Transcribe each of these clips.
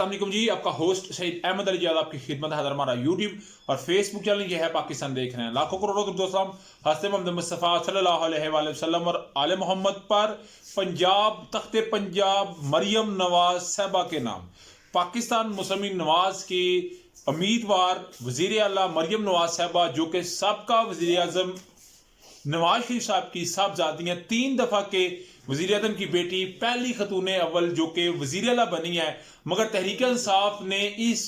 अस्सलामुअलैकुम जी, आपका होस्ट सईद अहमद अली जाद आपकी खिदमत है। हमारा यूट्यूब और फेसबुक चैनल ये है पाकिस्तान देख रहे हैं। लाखों करोड़ों दोस्तों हस्ते मोहम्मद मुस्तफ़ा सल्लल्लाहु अलैहि वसल्लम और आले मोहम्मद पर पंजाब तख्ते पंजाब मरियम नवाज साहबा के नाम पाकिस्तान मुस्लिम नवाज की उम्मीदवार वजीर आला मरियम नवाज साहबा जो कि सबका वजीर आजम नवाज शरीफ साहब की साहबजादियां 3 दफा के वजीर आजम की बेटी पहली खतून अव्वल जो कि वजीर आला बनी है, मगर तहरीक इंसाफ ने इस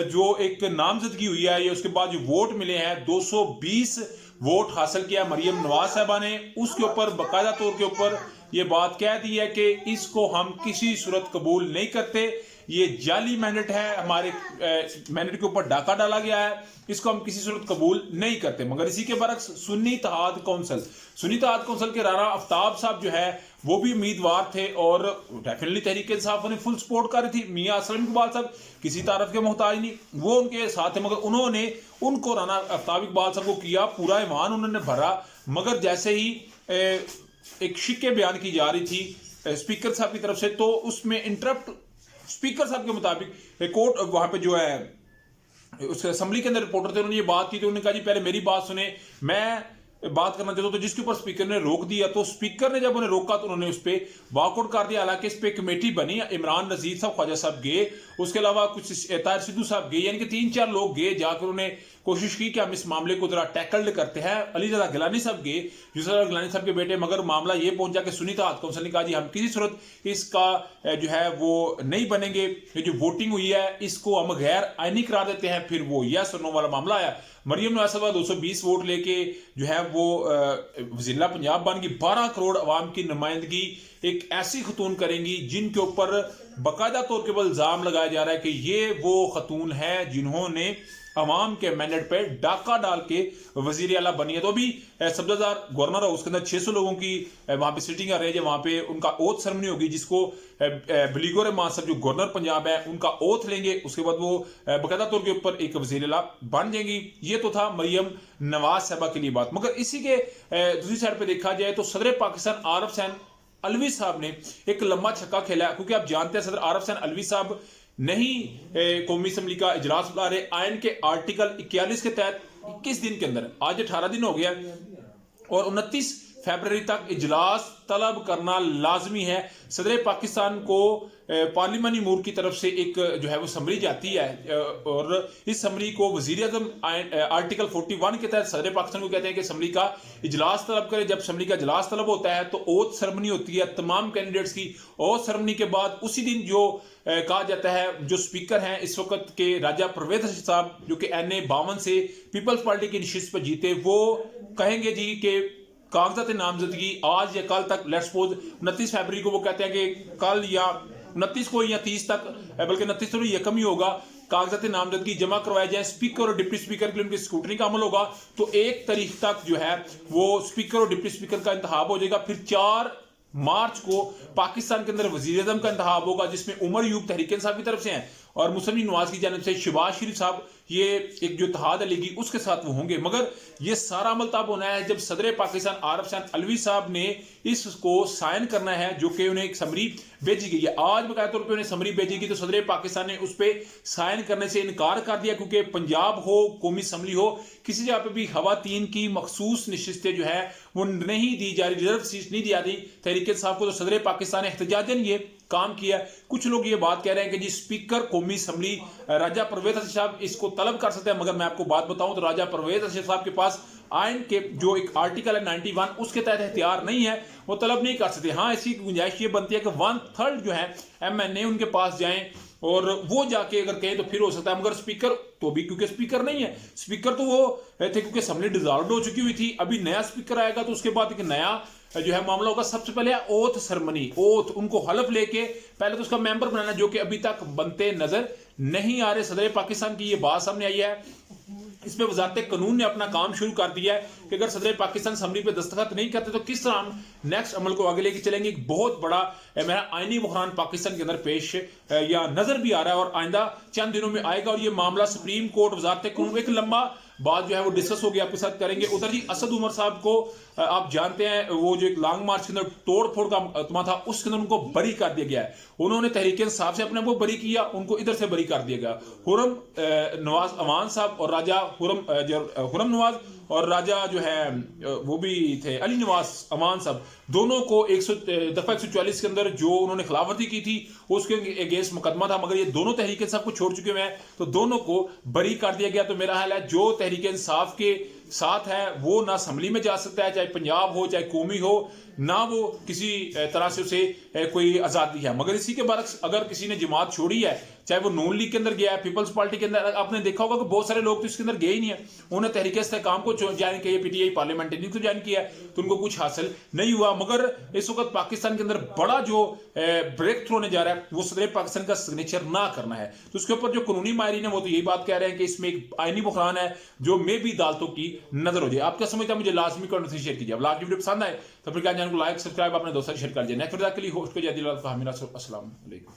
जो एक नामजदगी हुई है या उसके बाद जो वोट मिले हैं 220 वोट हासिल किया मरियम नवाज साहबा ने, उसके ऊपर बाकायदा तौर के ऊपर ये बात कह दी है कि इसको हम किसी सूरत कबूल नहीं करते। ये जाली मैंडेट है, हमारे मैंडेट के ऊपर डाका डाला गया है, इसको हम किसी सूरत कबूल नहीं करते। मगर इसी के बरक्स सुन्नी इत्तेहाद कौंसिल के राना आफ्ताब साहब जो है वो भी उम्मीदवार थे और डेफिनेटली तहरीक इंसाफ ने फुल सपोर्ट कर रही थी। मियां असलम इकबाल साहब किसी तारफ के मोहताज नहीं, वो उनके साथ थे, मगर उन्होंने उनको राना आफ्ताब इकबाल साहब को किया पूरा ईमान उन्होंने भरा। मगर जैसे ही एक शिक्के बयान की जा रही थी स्पीकर साहब की तरफ से, तो उसमें इंटरप्ट स्पीकर साहब के मुताबिक कोर्ट वहां पे जो है उस असेंबली के अंदर रिपोर्टर थे, उन्होंने ये बात की, तो उन्होंने कहा जी पहले मेरी बात सुने, मैं बात करना चाहता हूं। तो जिसके ऊपर स्पीकर ने रोक दिया, तो स्पीकर ने जब उन्हें रोका तो उन्होंने उस पर वॉकआउट कर दिया। हालांकि इस पे कमेटी बनी, इमरान नजीर साहब, ख्वाजा साहब गए, उसके अलावा कुछ ताहिर सिद्धू साहब गए, यानी कि 3-4 लोग गए, जाकर उन्होंने कोशिश की कि हम इस मामले को जरा टैकल्ड करते हैं। अली रजा गिलानी साहब गए, यूसुफ गिलानी साहब के बेटे, मगर मामला ये पहुंचा कि सुन्नी इत्तेहाद कौंसिल ने कहा जी हम किसी सूरत इसका जो है वो नहीं बनेंगे, ये जो वोटिंग हुई है इसको हम गैर आईनी करार देते हैं। फिर वो यस और नो वाला मामला आया। मरियम नवाज साहबा 220 वोट लेके जो है वो वज़ीर पंजाब बन गई। 12 करोड़ अवाम की नुमाइंदगी एक ऐसी खतून करेंगी जिनके ऊपर बाकायदा तौर के इल्जाम लगाया जा रहा है कि ये वो खतून है जिन्होंने अवाम के मैंडेट पे डाका डाल के वजीर आला बनी है। तो अभी सब्जाजार गवर्नर हाउस के अंदर 600 लोगों की वहां पे सिटिंग अरेंज है, वहां पे उनका ओथ सेरेमनी होगी, जिसको बलीगो रहमान साहब जो गवर्नर पंजाब है उनका ओथ लेंगे। उसके बाद वो बाकायदा तौर के ऊपर एक वजीर आला बन जाएंगी। ये तो था मरियम नवाज साहबा के लिए बात। मगर इसी के दूसरी साइड पे देखा जाए तो सदर पाकिस्तान आरिफ हुसैन अलवी साहब ने एक लंबा छक्का खेला, क्योंकि आप जानते हैं सदर आरिफ हुसैन अलवी साहब नहीं कौमी असम्बली का इजलास बुला रहे। आयन के आर्टिकल 41 के तहत 21 दिन के अंदर, आज 18 दिन हो गया और 29 फरवरी तक इजलास तलब करना लाजमी है। सदर पाकिस्तान को पार्लिमानी मूर की तरफ से एक जो है वो समरी जाती है और इस समरी को वजीर आजम आर्टिकल 41 के तहत सदर पाकिस्तान को कहते हैं कि समरी का इजलास तलब करे। जब समरी का इजलास तलब होता है तो ओथ सेरेमनी होती है तमाम कैंडिडेट्स की। ओथ सेरेमनी के बाद उसी दिन जो कहा जाता है, जो स्पीकर हैं इस वक्त के राजा परवेज रशीद साहब जो कि NA 52 से पीपल्स पार्टी की निशिस्त पर जीते, वो कहेंगे जी कि कागजात नामजदगी आज या कल तक, लेट्स सपोज 29 फरवरी को वो कहते हैं कि कल या 29 को या 30 तक, बल्कि 29 तो ये कम ही होगा, कागजात नामजदगी जमा करवाए जाए। स्पीकर और डिप्टी स्पीकर के लिए उनकी स्क्रूटनी का अमल होगा। तो 1 तारीख तक जो है वो स्पीकर और डिप्टी स्पीकर का इंतखाब हो जाएगा। फिर 4 मार्च को पाकिस्तान के अंदर वजीर आजम का इंतखाब होगा, जिसमें उमर यूब तहरीक इंसाफ की तरफ से हैं और मुस्लिम नवाज की जानिब से शहबाज शरीफ साहब, ये एक जो इत्तेहाद लीगी उसके साथ वो होंगे। मगर ये सारा अमल तब होना है जब सदर पाकिस्तान आरिफ हुसैन अलवी साहब ने इसको साइन करना है, जो कि उन्हें एक समरी भेजी गई है। आज बकायदा तौर पर उन्हें समरी भेजी गई तो सदर पाकिस्तान ने उस पर साइन करने से इनकार कर दिया, क्योंकि पंजाब हो, कौमी असम्बली हो, किसी जगह पर भी खवातीन की मखसूस नशिस्तें जो है वो नहीं दी जा रही, रिजर्व सीट नहीं दी जाती तहरीक इंसाफ को। तो सदर पाकिस्तान ने एहतजाजन ये काम किया। कुछ लोग ये बात कह रहे हैं कि जी स्पीकर कौमी असम्बली राजा परवेज रशीद साहब इसको तलब कर सकते हैं, मगर मैं आपको बात बताऊं तो राजा परवेज रशीद साहब के पास आयन के जो एक आर्टिकल है 91 उसके तहत इख्तियार नहीं है, वो तलब नहीं कर सकते। हाँ, ऐसी गुंजाइश ये बनती है कि 1/3 जो है MNA उनके पास जाएं और वो जाके अगर कहें तो फिर हो सकता है। मगर स्पीकर तो भी, क्योंकि स्पीकर नहीं है, स्पीकर तो वो थे क्योंकि असम्बली डिसॉल्व हो चुकी हुई थी। अभी नया स्पीकर आएगा तो उसके बाद एक नया जो है मामला होगा। सबसे पहले ओथ सेरेमनी, ओथ उनको हलफ लेके पहले तो उसका मेंबर बनाना, जो कि अभी तक बनते नजर नहीं आ रहे। सदर पाकिस्तान की ये बात सामने आई है, इस पे वजारत कानून ने अपना काम शुरू कर दिया है कि अगर सदर पाकिस्तान असम्बली पे दस्तखत नहीं करते तो किस तरह हम नेक्स्ट अमल को आगे लेके चलेंगे। एक बहुत बड़ा मेरा आईनी बहरान पाकिस्तान के अंदर पेश या नजर भी आ रहा है और आइंदा चंद दिनों में आएगा। और ये मामला सुप्रीम कोर्ट, वजारत कानून, एक लंबा बात जो है वो डिस्कस होगी, आपके साथ करेंगे। उधर जी असद उमर साहब को आप जानते हैं, वो जो एक लॉन्ग मार्च के अंदर तोड़ फोड़ का मुकदमा था उसके अंदर उनको बरी कर दिया गया है। उन्होंने तहरीक इंसाफ से अपने को बरी किया, उनको इधर से बरी कर दिया गया। हुरम नवाज अमान साहब और राजा हुरम नवाज और राजा जो है वो भी थे अली नवाज अमान साहब, दोनों को दफा 144 के अंदर जो उन्होंने खिलाफवर्जी की थी उसके अगेंस्ट मुकदमा था, मगर ये दोनों तहरीक इंसाफ को छोड़ चुके हुए हैं, तो दोनों को बरी कर दिया गया। तो मेरा ख्याल है जो तहरीक इंसाफ के साथ है वो ना असम्बली में जा सकता है, चाहे पंजाब हो चाहे कौमी हो, ना वो किसी तरह से उसे कोई आज़ादी है। मगर इसी के बरक्स अगर किसी ने जमात छोड़ी है, चाहे वो नून लीग के अंदर गया है, पीपल्स पार्टी के अंदर, आपने देखा होगा कि बहुत सारे लोग तो इसके अंदर गए ही नहीं है, उन्होंने तहरीक इस्तेहकाम को ज्वाइन किया, पीटीआई पार्लियामेंट्री को ज्वाइन किया, तो उनको कुछ हासिल नहीं हुआ। मगर इस वक्त पाकिस्तान के अंदर बड़ा जो ब्रेक थ्रू होने जा रहा है वो सदर पाकिस्तान का सिग्नेचर ना करना है। तो उसके ऊपर जो कानूनी माहिरीन है वो तो यही बात कह रहे हैं कि इसमें एक आईनी बुहरान है जो मे भी अदालतों की नजर हो जाए। आप क्या समझते हैं? मुझे लाजमी कमेंट शेयर कीजिए। अब लास्ट वीडियो पसंद आए तो फिर क्या चैनल को लाइक सब्सक्राइब अपने दोस्तों से शेयर कर दीजिए। नेक्स्ट वीडियो के लिए होस्ट को जय दिल अस्सलाम वालेकुम।